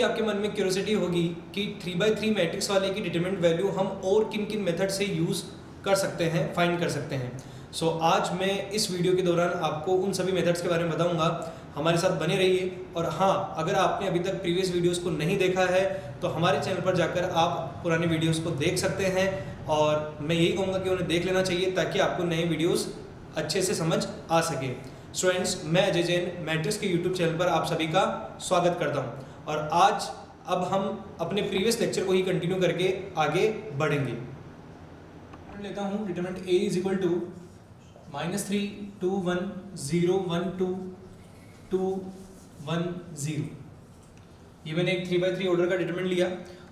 आपके मन में क्यूरियोसिटी होगी कि 3x3 मैट्रिक्स वाले की डिटरमिनेंट वैल्यू हम और किन किन मेथड से यूज़ कर सकते हैं, फाइंड कर सकते हैं। सो आज मैं इस वीडियो के दौरान आपको उन सभी मेथड्स के बारे में बताऊंगा। हमारे साथ बने रहिए। और हाँ, अगर आपने अभी तक प्रीवियस वीडियोस को नहीं देखा है तो हमारे चैनल पर जाकर आप पुराने वीडियोस को देख सकते हैं, और मैं यही कहूँगा कि उन्हें देख लेना चाहिए ताकि आपको नए वीडियोस अच्छे से समझ आ सके। स्टूडेंट्स, मैं अजय जैन मैट्रिक्स के यूट्यूब चैनल पर आप सभी का स्वागत करता हूँ, और आज अब हम अपने प्रीवियस लेक्चर को ही कंटिन्यू करके आगे बढ़ेंगे। लेता हूँ determinant a is equal to -3 2 1 0 1 2 2 1 0। ये मैंने एक 3x3 ऑर्डर का डिटरमिनेंट लिया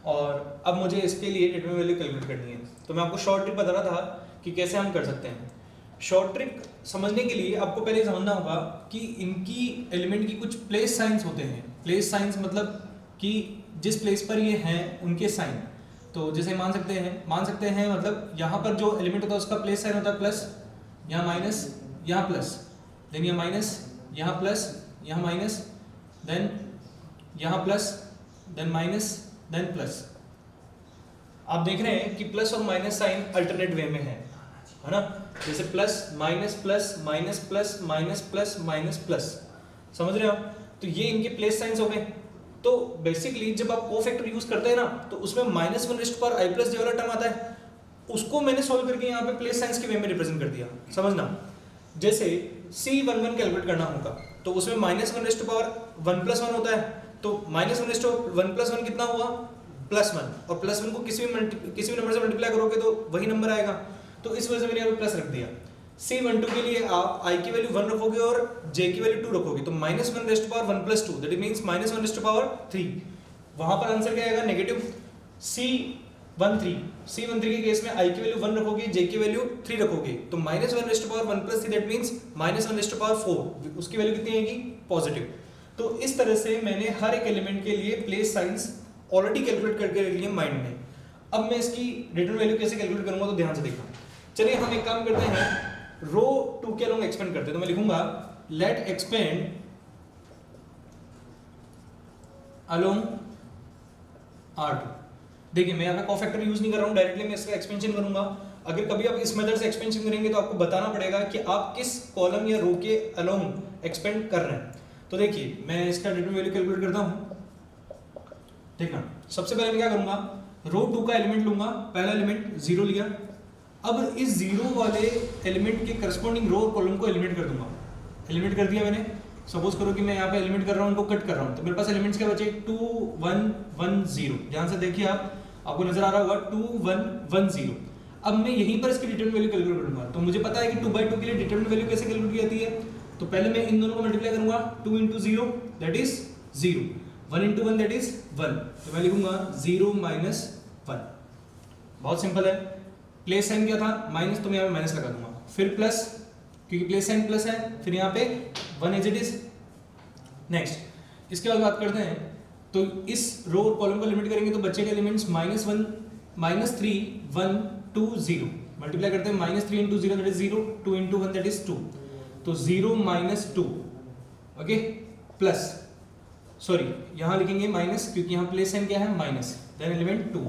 और अब मुझे इसके लिए डिटरमिनेंट वैल्यू कैलकुलेट करनी है। तो मैं आपको शॉर्ट ट्रिक बताना था कि कैसे हम कर सकते हैं। शॉर्ट ट्रिक समझने के लिए आपको पहले समझना होगा कि इनकी एलिमेंट की कुछ प्लेस साइंस होते हैं। प्लेस साइंस मतलब कि जिस प्लेस पर ये हैं उनके साइन। तो जैसे मान सकते हैं मतलब यहाँ पर जो एलिमेंट होता है उसका प्लेस साइन होता है प्लस, यहाँ माइनस, यहाँ प्लस, देन यहाँ माइनस, यहाँ प्लस, यहाँ माइनस, देन यहाँ plus, then minus, then plus. आप देख रहे हैं कि प्लस और माइनस साइन अल्टरनेट वे में है ना। जैसे plus minus plus minus plus minus plus minus plus, समझ रहे हो आप? तो ये इनके प्लेस साइंस हो गए। तो बेसिकली जब आप कोफैक्टर यूज करते हैं ना तो उसमें -1 i प्लस j वाला टर्म आता है, उसको मैंने सॉल्व करके यहाँ पे प्लेस साइंस के वे में रिप्रेजेंट कर दिया। समझना, जैसे C11 कैलकुलेट करना होगा तो उसमें -1 प्लस 1 होता है, तो -1 प्लस 1 कितना हुआ? +1, और +1 को किसी भी नंबर से मल्टीप्लाई करोगे तो वही नंबर आएगा। तो इस वजह से मैंने यहाँ पे प्लस रख दिया। C12 के लिए आप i की वैल्यू 1 रखोगे और j की वैल्यू 2 रखोगे, तो -1 प्लस 2 दैट मींस -1 वहां पर आंसर क्या आएगा? नेगेटिव। C13 के केस में i की वैल्यू 1 रखोगे, j की वैल्यू 3 रखोगे, तो -1 प्लस 3 दैट मींस -1/4, उसकी वैल्यू कितनी आएगी? पॉजिटिव। तो इस तरह से मैंने हर एक एलिमेंट के लिए प्लेस साइंस ऑलरेडी कैलकुलेट करके रख लिए माइंड में। अब मैं इसकी रिटर्न वैल्यू कैसे कैलकुलेट करूंगा, तो ध्यान से देखना। चलिए हम एक काम करते हैं, रो 2 के अलोंग एक्सपेंड करते हैं। तो मैं लिखूंगा लेट एक्सपेंड अलोंग R2। देखिए मैं यहाँ पे कोफैक्टर यूज नहीं कर रहा हूँ, डायरेक्टली मैं इसका एक्सपेंशन करूंगा। अगर कभी आप इस मेथड से एक्सपेंशन करेंगे तो आपको बताना पड़ेगा कि आप किस कॉलम या रो के अलोंग एक्सपेंड कर रहे हैं। तो देखिए मैं इसका रिटर्न वैल्यू कैलकुलेट करता हूँ। देखना, सबसे पहले मैं क्या करूंगा, रो 2 का एलिमेंट लूंगा। पहला एलिमेंट 0 लिया। अब इस 0 वाले एलिमेंट के करस्पॉन्डिंग रो और कॉलम को एलिमिनेट कर दूंगा। एलिमिनेट कर दिया मैंने। सपोज करो कि मैं यहाँ पे एलिमिनेट कर रहा हूँ, उनको कट कर रहा हूँ, तो मेरे पास एलिमेंट्स क्या बचे? 2 1 1 0। ध्यान से देखिए, आपको नजर आ रहा होगा 2 1 1 0। अब मैं यहीं पर इसकी डिटरमिनेंट वैल्यू कैलकुलेट करूंगा। तो मुझे पता है कि 2/2 के लिए डिटरमिनेंट वैल्यू कैसे कैलकुलेट की जाती है। तो पहले मैं इन दोनों को मल्टीप्लाई करूंगा। 2 × 0 दैट इज 0, 1 × 1 दैट इज 1। तो मैं लिखूंगा 0 - 1। बहुत सिंपल है। प्लेस साइन क्या था? माइनस, तो मैं यहाँ पे माइनस लगा दूंगा। फिर प्लस, क्योंकि प्लेस साइन प्लस है, फिर यहाँ पे 1 एज इट इज। नेक्स्ट, इसके बाद बात करते हैं, तो इस रो और कॉलम को लिमिट करेंगे तो बच्चे के एलिमेंट्स -3 1 2 0। मल्टीप्लाई करते हैं, -3 × 0 दैट इज 0, 2 × 1 दैट इज 2, तो 0 - 2। ओके, प्लस, सॉरी यहाँ लिखेंगे माइनस, क्योंकि यहाँ प्लेस साइन क्या है? Minus, then element 2।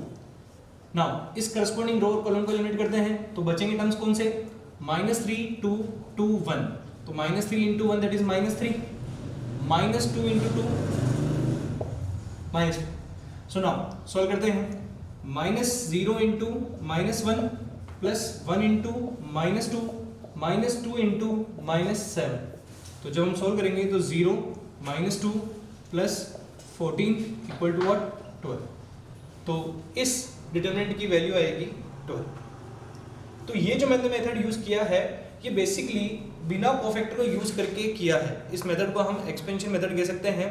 नाउ इस करस्पॉन्डिंग रो और कॉलम को एलिमिनेट करते हैं तो बचेंगे टर्म्स कौन से? -3 2 2 1, तो -3 × 1 that is -3, -2 × 2 -2। So now solve करते हैं। -0 × -1 प्लस 1 × -2 -2 × -7। तो जब हम सॉल्व करेंगे तो 0 -2 प्लस 14 इक्वल टू व्हाट? 12। तो इस डिटरमिनेंट की वैल्यू आएगी 12। तो ये जो मैंने मेथड यूज किया है ये बेसिकली बिना कोफैक्टर को यूज करके किया है। इस मेथड को हम एक्सपेंशन मेथड कह सकते हैं।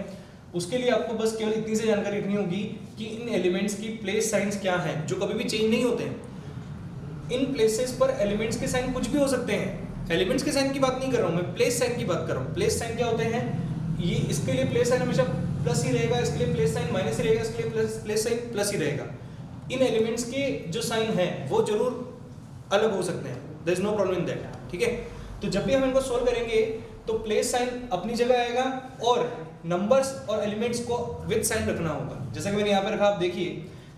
उसके लिए आपको बस केवल इतनी से जानकारी रखनी होगी कि इन एलिमेंट्स की प्लेस साइंस क्या हैं, जो कभी भी चेंज नहीं होते हैं। इन प्लेसेस पर एलिमेंट्स के साइन कुछ भी हो सकते हैं। एलिमेंट्स के साइन की बात नहीं कर रहा हूँ मैं, प्लेस साइन की बात कर रहा हूँ। प्लेस साइन क्या होते हैं? ये इसके लिए प्लेस साइन हमेशा प्लस ही रहेगा, इसके लिए प्लेस साइन माइनस ही रहेगा, इसके लिए प्लेस साइन प्लस ही रहेगा। इन एलिमेंट्स के जो साइन हैं वो जरूर अलग हो सकते हैं, there is no problem in that. ठीक है, तो जब भी हम इनको सोल्व करेंगे तो प्लेस साइन अपनी जगह आएगा और नंबर्स और एलिमेंट्स को विद साइन रखना होगा। जैसा कि मैंने यहाँ पे रखा, आप देखिए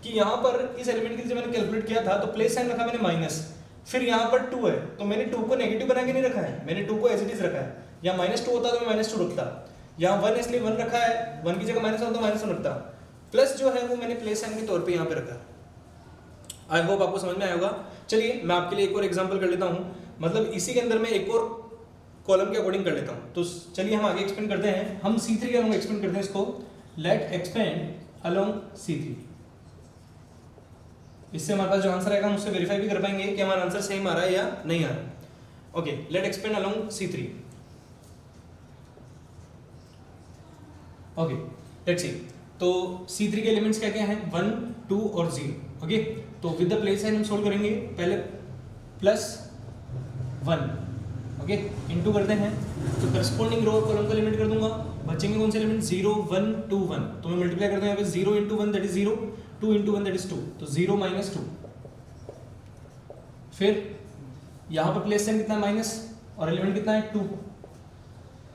कि यहाँ पर इस एलिमेंट के लिए जब मैंने कैलकुलेट किया था तो प्लेस साइन रखा मैंने माइनस, फिर यहाँ पर 2 है तो मैंने 2 को नेगेटिव बना के नहीं रखा है, मैंने 2 को एज इट इज रखा है। यहाँ -2 होता तो मैं -2 रखता, यहाँ 1 इसलिए 1 रखा है, 1 की जगह -1 होता तो -1 रखता, प्लस जो है वो मैंने प्लेस साइन के तौर पे यहाँ पे रखा। आई होप आपको समझ में आया होगा। चलिए मैं आपके लिए एक और एग्जांपल कर लेता हूँ, मतलब इसी के अंदर मैं एक और कॉलम के अकॉर्डिंग कर लेता हूँ। तो चलिए हम आगे एक्सपेंड करते हैं, हम C3 के अलोंग एक्सपेंड करते हैं इसको। Let expand along C3। इससे हमारे पास जो आंसर आएगा हम उससे वेरीफाई भी कर पाएंगे कि हमारा आंसर सेम आ रहा है या नहीं आ रहा है। Okay, let expand along C3। Okay, let's see. तो C3 के एलिमेंट्स क्या क्या हैं, 1, 2 और 0। ओके, तो विद द प्लेस साइन हम सोल्व करेंगे। पहले +1 ओके इनटू करते हैं, तो करस्पॉन्डिंग रो और कॉलम का एलिमेंट कर दूंगा। बचेंगे कौन से एलिमेंट, 0, 1, 2, 1। तो मैं मल्टीप्लाई करता हूँ यहाँ पे 0 × 1 दैट इज 0, 2 × 1 दैट इज 2, तो 0 - 2। फिर यहाँ पर प्लेस साइन कितना है, माइनस, और एलिमेंट कितना है 2,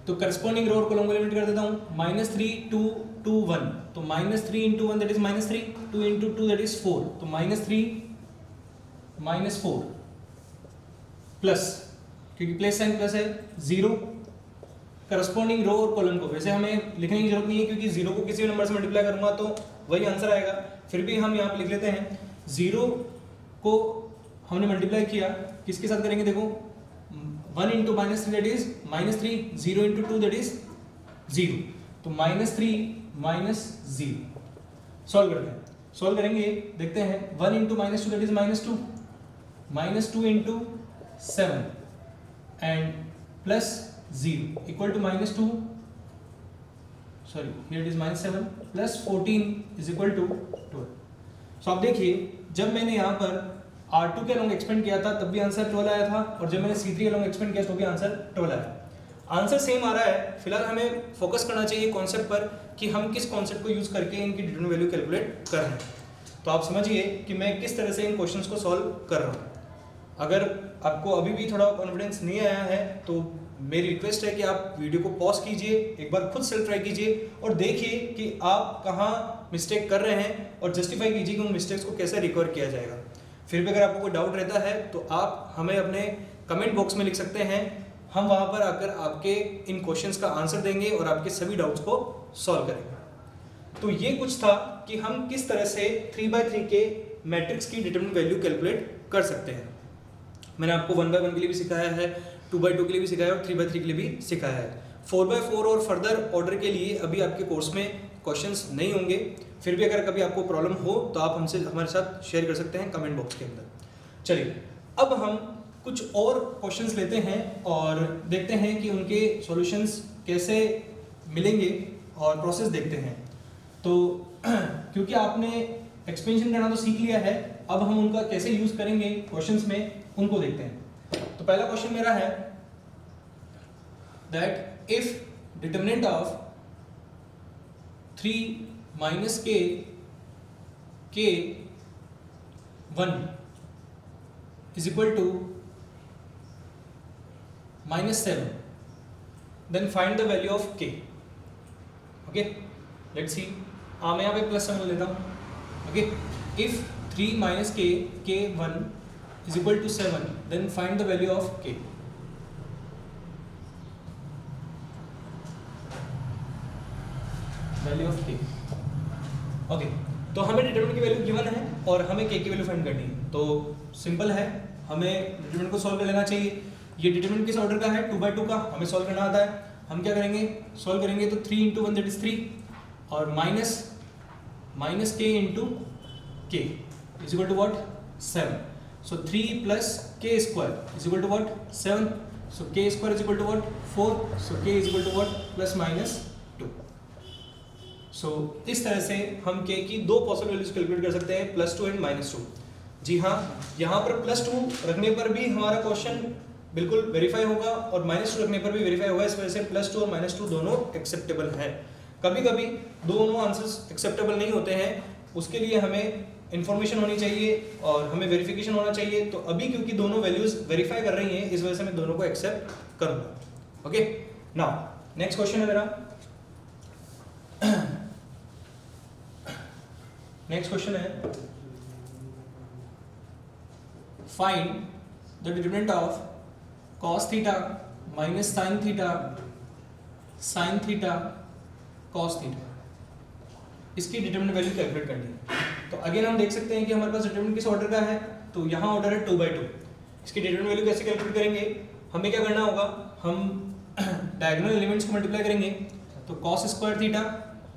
तो करस्पॉन्डिंग रो और कॉलम का एलिमेंट कर देता हूँ। -3, 2, 2, 1, तो -3 × 1 दैट इज -3, 2 × 2 दैट इज 4, तो -3 - 4 प्लस, क्योंकि प्लेस साइन प्लस है, 0 करस्पॉन्डिंग रो और कॉलम को वैसे हमें लिखने की जरूरत नहीं है क्योंकि 0 को किसी भी नंबर से मल्टीप्लाई करूंगा तो वही आंसर आएगा। फिर भी हम यहाँ पे लिख लेते हैं, 0 को हमने मल्टीप्लाई किया किसके साथ करेंगे, देखो 1 × -3 दैट इज -3, 0 × 2 दैट इज 0, तो -3 - 0। सॉल्व करते हैं, सॉल्व करेंगे, देखते हैं 1 × -2 that is -2, -2 × 7 and plus 0 equal to -2, sorry here it is -7 plus 14 is equal to 12। so आप देखिए जब मैंने यहाँ पर R2 के अलोंग एक्सपेंड किया था तब भी आंसर 12 आया था, और जब मैंने C3 अलोंग एक्सपेंड किया तो भी आंसर 12 आया। आंसर सेम आ रहा है। फिलहाल हमें फोकस करना चाहिए कॉन्सेप्ट पर कि हम किस कॉन्सेप्ट को यूज करके इनकी डिटरमिनेंट वैल्यू कैलकुलेट कर रहे हैं। तो आप समझिए कि मैं किस तरह से इन क्वेश्चंस को सॉल्व कर रहा हूँ। अगर आपको अभी भी थोड़ा कॉन्फिडेंस नहीं आया है तो मेरी रिक्वेस्ट है कि आप वीडियो को पॉज कीजिए, एक बार खुद सेल्फ ट्राई कीजिए और देखिए कि आप कहाँ मिस्टेक कर रहे हैं और जस्टिफाई कीजिए कि उन मिस्टेक्स को कैसे रिकवर किया जाएगा। फिर भी अगर आपको कोई डाउट रहता है तो आप हमें अपने कमेंट बॉक्स में लिख सकते हैं, हम वहाँ पर आकर आपके इन क्वेश्चंस का आंसर देंगे और आपके सभी डाउट्स को सॉल्व करेंगे। तो ये कुछ था कि हम किस तरह से 3x3 के मैट्रिक्स की डिटरमिनेंट वैल्यू कैलकुलेट कर सकते हैं। मैंने आपको 1x1 के लिए भी सिखाया है, 2x2 के लिए भी सिखाया है और 3x3 के लिए भी सिखाया है। 4x4 और फर्दर ऑर्डर के लिए अभी आपके कोर्स में क्वेश्चंस नहीं होंगे। फिर भी अगर कभी आपको प्रॉब्लम हो तो आप हमसे हमारे साथ शेयर कर सकते हैं कमेंट बॉक्स के अंदर। चलिए अब हम कुछ और क्वेश्चंस लेते हैं और देखते हैं कि उनके सॉल्यूशंस कैसे मिलेंगे और प्रोसेस देखते हैं। तो क्योंकि आपने एक्सपेंशन करना तो सीख लिया है, अब हम उनका कैसे यूज करेंगे क्वेश्चंस में उनको देखते हैं। तो पहला क्वेश्चन मेरा है that if determinant of 3 - k 1 is equal to -7 then find the value of k। okay let's see, मैं यहाँ पे +7 लेता हूँ। okay if 3 - k 1 is equal to 7 then find the value of k। Value of k। Okay तो हमें determinant की value given है और हमें k की वैल्यू फाइंड करनी है। तो सिंपल है, हमें डिटरमिनेंट को सॉल्व कर लेना चाहिए। ये डिटरमिनेंट किस ऑर्डर का है, 2/2 का, हमें सॉल्व करना आता है। हम क्या करेंगे, सॉल्व करेंगे तो 3 × 1 दैट इज 3 और minus k × k is equal to what, 7। so 3 plus k square is equal to what, 7। so k square is equal to what, 4। so k is equal to what, +-2। so इस तरह से हम k की दो possible values calculate कर सकते हैं, +2 and -2। जी हाँ, यहाँ पर +2 रखने पर भी हमारा क्वेश्चन बिल्कुल वेरीफाई होगा और -2 रखने पर भी वेरीफाई होगा। इस वजह से +2 और -2 दोनों एक्सेप्टेबल हैं। कभी कभी दोनों आंसर्स एक्सेप्टेबल नहीं होते हैं, उसके लिए हमें इन्फॉर्मेशन होनी चाहिए और हमें वेरिफिकेशन होना चाहिए। तो अभी क्योंकि दोनों वैल्यूज वेरीफाई कर रही हैं, इस वजह से मैं दोनों को एक्सेप्ट करूंगा। ओके नाउ नेक्स्ट क्वेश्चन है मेरा, नेक्स्ट क्वेश्चन है, find the determinant of cos theta minus sine theta sine theta cos theta. इसकी डिटरमिनेंट वैल्यू कैलकुलेट करनी है। तो अगेन हम देख सकते हैं कि हमारे पास डिटरमिनेंट किस ऑर्डर का है, तो यहाँ ऑर्डर है 2/2। इसकी डिटरमिनेंट वैल्यू कैसे कैलकुलेट करेंगे, हमें क्या करना होगा, हम डायगोनल एलिमेंट्स को मल्टीप्लाई करेंगे। तो cos square theta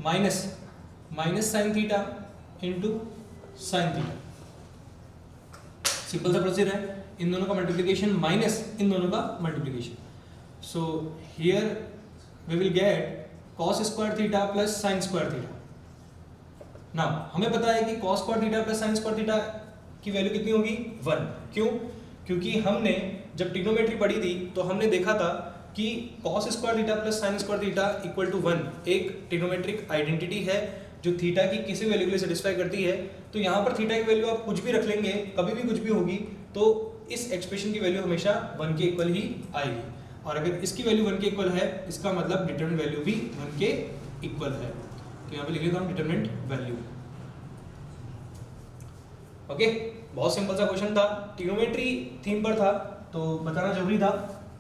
minus minus sine theta into sine theta, simple सा प्रोसीजर है, इन दोनों का मल्टीप्लिकेशन माइनस इन दोनों का multiplication. So here we will get cos square theta plus sine square theta. Now हमें पता है कि cos square theta plus sine square theta की वैल्यू कितनी होगी 1। क्यों, क्योंकि हमने जब ट्रिग्नोमेट्री पढ़ी थी तो हमने देखा था कि cos square theta plus sine square theta equal to 1 एक ट्रिग्नोमेट्रिक आइडेंटिटी है जो थीटा की किसी वैल्यू के लिए सेटिस्फाई करती है। तो यहाँ पर थीटा की वैल्यू आप कुछ भी रख लेंगे, कभी भी कुछ भी होगी, तो इस एक्सप्रेशन की वैल्यू हमेशा 1 के इक्वल ही आएगी। और अगर इसकी वैल्यू 1 के इक्वल है, इसका मतलब डिटरमिनेंट वैल्यू भी 1 के इक्वल है। तो यहाँ पे लिख लेता हूँ डिटरमिनेंट वैल्यू। ओके, बहुत सिंपल सा क्वेश्चन था, ट्रिग्नोमेट्री थीम पर था तो बताना जरूरी था।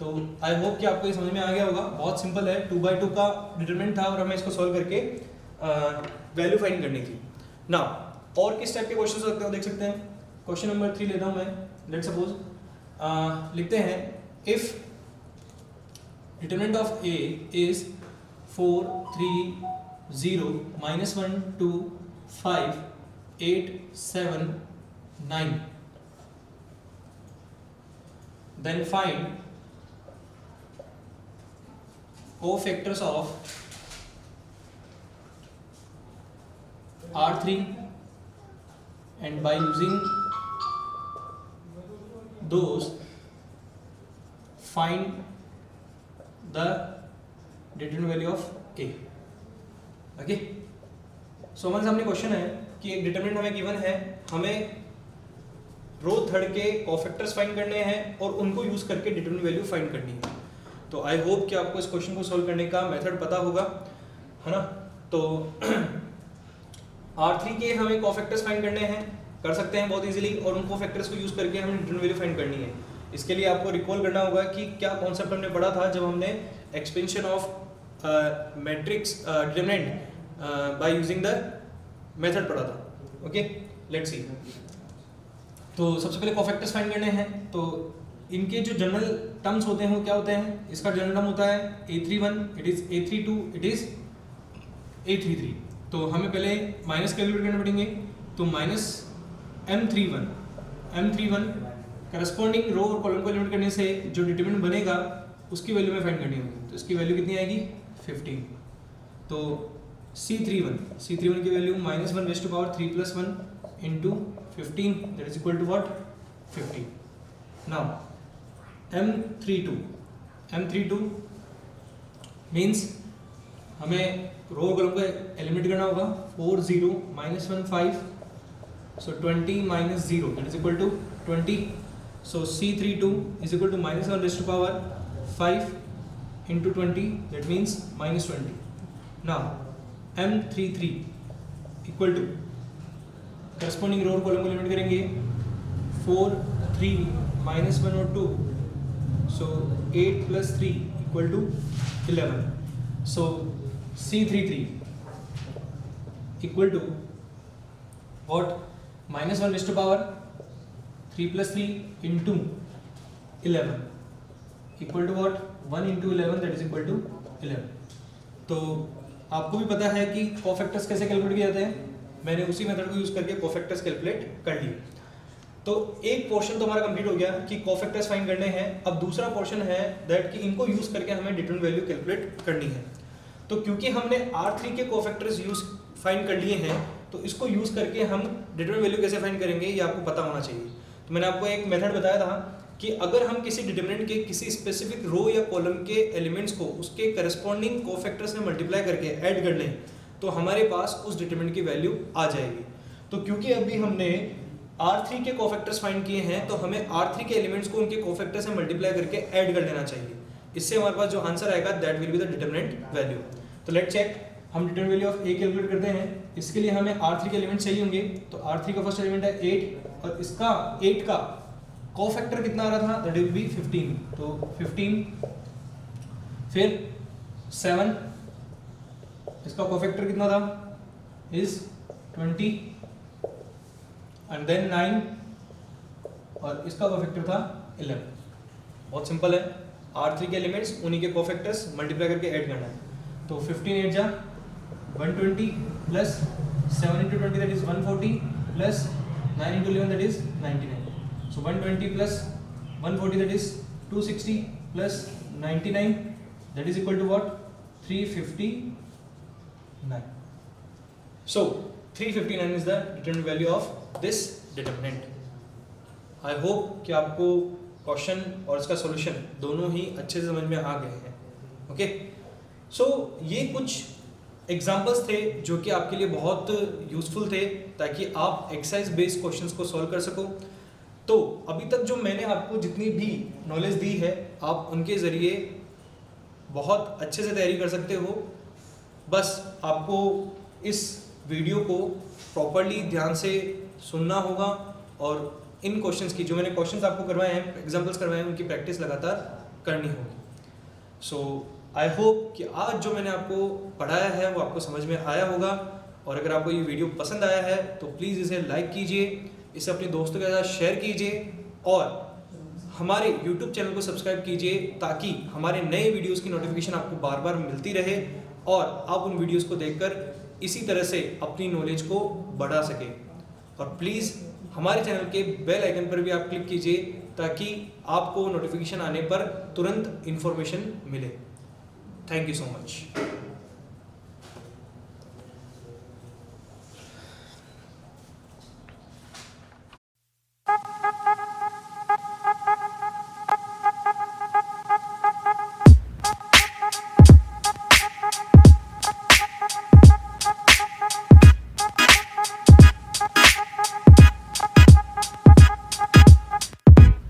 तो आई होप कि आपको ये समझ में आ गया होगा। बहुत सिंपल है, 2/2 का डिटरमिनेंट था और हमें इसको सॉल्व करके वैल्यू फाइंड करनी थी ना। और किस टाइप के क्वेश्चन हो सकते हैं देख सकते हैं। क्वेश्चन नंबर 3 लेता हूँ मैं। लेट सपोज लिखते हैं, if determinant of A is 4 3 0 -1 2 5 8 7 9, then find cofactors of R3 and by using those find the determinant value of A। Okay, so हमारे सामने क्वेश्चन है कि एक डिटरमिनेंट हमें गिवन है, हमें रो थर्ड के कोफैक्टर्स फाइंड करने हैं और उनको यूज करके डिटरमिनेंट वैल्यू फाइंड करनी है। तो आई होप कि आपको इस क्वेश्चन को सॉल्व करने का मेथड पता होगा, है ना। तो R3 के हमें कोफैक्टर्स फाइंड करने हैं, कर सकते हैं बहुत इजीली, और उन कोफैक्टर्स को यूज करके हमें डिटरमिनेंट वैल्यू फाइंड करनी है। इसके लिए आपको रिकॉल करना होगा कि क्या कॉन्सेप्ट हमने पढ़ा था जब हमने expansion of matrix determinant by using the method पढ़ा था। Okay, let's see. तो सबसे पहले कोफैक्टर्स फाइंड करने हैं। तो इनके जो जनरल टर्म्स होते हैं वो क्या होते हैं, इसका जनरल टर्म होता है A31, it is A32, it is A33। तो हमें पहले माइनस कैलकुलेट करने पड़ेंगे। तो माइनस M31 करस्पॉन्डिंग रो और कॉलम को एलिमिनेट करने से जो डिटरमिनेंट बनेगा उसकी वैल्यू में फाइंड करनी होगी। तो इसकी वैल्यू कितनी आएगी 15। तो C31 की value -1 rays to power 3 + 1 into 15, that is equal to what 15। Now M32 means हमें रो कॉलम को एलिमिनेट करना होगा। 4 0 -1 5, so 20 - 0 that is equal to 20। So C32 is equal to -1 rays to power 5 into 20, that means -20। Now M33 equal to corresponding row और column को eliminate करेंगे। 4 3 -1 और 2, so 8 + 3 equal to 11. So C33 equal to what? -1 raised to power 3 + 3 into 11 equal to what? 1 into 11, that is equal to 11. तो आपको भी पता है कि कोफैक्टर्स कैसे कैलकुलेट किए जाते हैं। मैंने उसी मेथड को यूज करके कोफैक्टर्स कैलकुलेट कर लिए। तो एक पोर्शन तो हमारा कंप्लीट हो गया कि कोफैक्टर्स फाइंड करने हैं। अब दूसरा पोर्शन है दैट कि इनको यूज करके हमें डिटरमिनेंट वैल्यू कैलकुलेट करनी है। तो क्योंकि हमने R3 के कोफैक्टर्स यूज फाइंड कर लिए हैं, तो इसको यूज करके हम डिटरमिनेंट वैल्यू कैसे फाइंड करेंगे ये आपको पता होना चाहिए। तो मैंने आपको एक मेथड बताया था कि अगर हम किसी डिटरमिनेंट के किसी स्पेसिफिक रो या कॉलम के एलिमेंट्स को उसके करस्पॉन्डिंग कोफैक्टर से मल्टीप्लाई करके ऐड कर लें तो हमारे पास उस डिटरमिनेंट की वैल्यू आ जाएगी। तो क्योंकि अभी हमने R3 के कोफैक्टर्स फाइंड किए हैं तो हमें R3 के एलिमेंट्स को उनके कोफैक्टर से मल्टीप्लाई करके ऐड कर लेना चाहिए। इससे हमारे पास जो आंसर आएगा that will be the determinant value. तो लेट्स चेक। हम determinant value of A calculate करते हैं। इसके लिए हमें R3 के एलिमेंट चाहिए होंगे। तो R3 का फर्स्ट एलिमेंट है 8 और इसका 8 का कोफैक्टर कितना आ रहा था, दैट विल बी 15। तो 15, फिर 7, इसका कोफैक्टर कितना था, इज 20, एंड देन 9 और इसका कोफैक्टर था 11। बहुत सिंपल है, R3 के एलिमेंट्स उन्हीं के कोफैक्टर्स मल्टीप्लाई करके ऐड करना है। तो 15 8 जा 120 plus 7 into 20 that is 140 plus 9 into 11 that is 99. So 120 plus 140 that is 260 plus 99 that is equal to what, 359. So 359 is the determinant value of this determinant. I hope कि आपको question और इसका solution दोनों ही अच्छे से समझ में आ गए हैं। ओके, सो ये कुछ एग्जाम्पल्स थे जो कि आपके लिए बहुत यूजफुल थे ताकि आप एक्सरसाइज बेस्ड क्वेश्चंस को सॉल्व कर सको। तो अभी तक जो मैंने आपको जितनी भी नॉलेज दी है आप उनके ज़रिए बहुत अच्छे से तैयारी कर सकते हो। बस आपको इस वीडियो को प्रॉपरली ध्यान से सुनना होगा और इन क्वेश्चंस की, जो मैंने क्वेश्चंस आपको करवाए हैं, एग्जांपल्स करवाए हैं, उनकी प्रैक्टिस लगातार करनी होगी। सो आई होप कि आज जो मैंने आपको पढ़ाया है वो आपको समझ में आया होगा। और अगर आपको ये वीडियो पसंद आया है तो प्लीज़ इसे लाइक कीजिए, इसे अपने दोस्तों के साथ शेयर कीजिए और हमारे YouTube चैनल को सब्सक्राइब कीजिए ताकि हमारे नए वीडियोस की नोटिफिकेशन आपको बार बार मिलती रहे और आप उन वीडियोस को देखकर इसी तरह से अपनी नॉलेज को बढ़ा सके। और प्लीज़ हमारे चैनल के बेल आइकन पर भी आप क्लिक कीजिए ताकि आपको नोटिफिकेशन आने पर तुरंत इन्फॉर्मेशन मिले। Thank you so much.